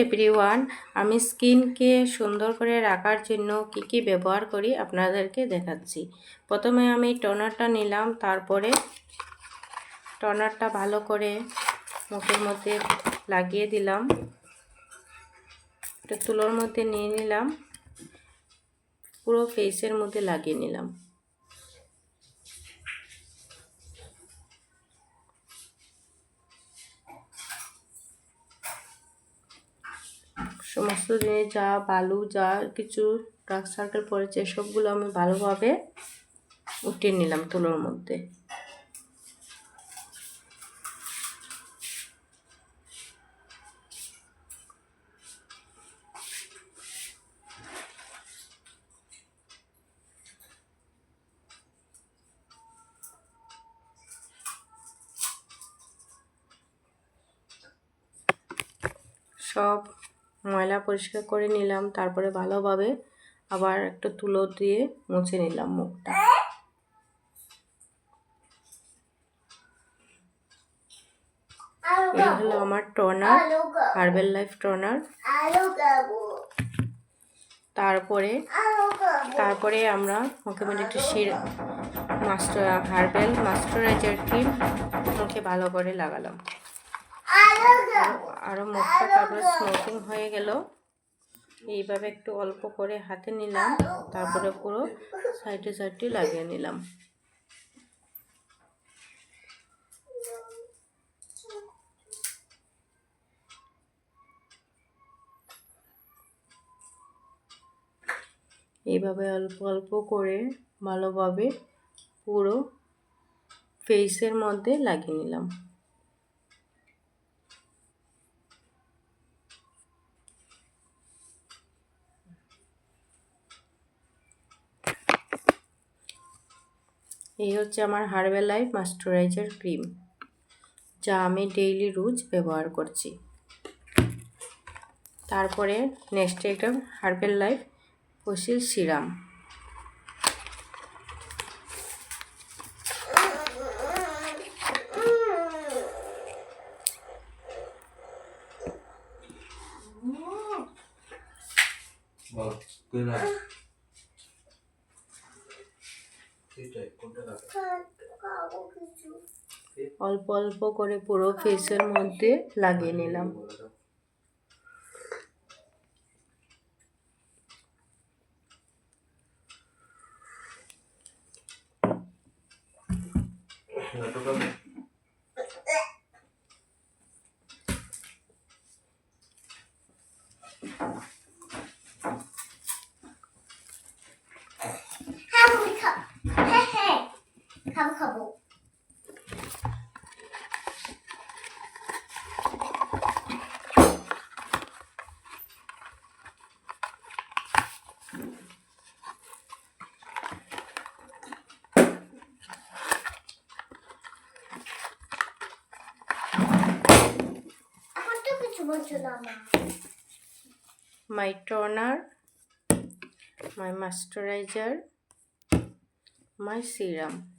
Everyone, আমি স্কিনকে সুন্দর করে রাখার জন্য কি ব্যবহার করি আপনাদেরকে দেখাচ্ছি। প্রথমে আমি টোনারটা নিলাম, তারপরে টোনারটা ভালো করে মুখের মধ্যে লাগিয়ে দিলাম। একটা তুলোর মধ্যে নিয়ে নিলাম, পুরো ফেসের মধ্যে লাগিয়ে নিলাম। সমস্ত জিনিস যা বালু যা কিছু ডার্ক সার্কেল পড়েছে সবগুলো আমি ভালোভাবে উঠিয়ে নিলাম তুলোর মধ্যে। সব ময়লা পরিষ্কার করে নিলাম, তারপরে ভালোভাবে আবার একটা তুলো দিয়ে মুছে নিলাম মুখটা। এই হলো আমার টোনার, হার্বাল লাইফ টোনার। তারপরে আমরা মুখে মধ্যে একটু হার্বাল ময়েশ্চারাইজার ক্রিম মুখে ভালো করে লাগালাম। আরও মুখটা তারপরে স্মুথিং হয়ে গেল। এইভাবে একটু অল্প করে হাতে নিলাম, তারপরে পুরো সাইডে লাগিয়ে নিলাম। এইভাবে অল্প অল্প করে ভালোভাবে পুরো ফেসের মধ্যে লাগিয়ে নিলাম। এই হচ্ছে আমার হার্বাল লাইফ ময়েশ্চারাইজার ক্রিম, যা আমি ডেইলি রোজ ব্যবহার করছি। তারপরে নেক্সট একটা হার্বাল লাইফ ফসিল সিরাম। অল্প অল্প করে পুরো ফেসের মধ্যে লাগিয়ে নিলাম। খাবো my toner, my moisturizer, my serum.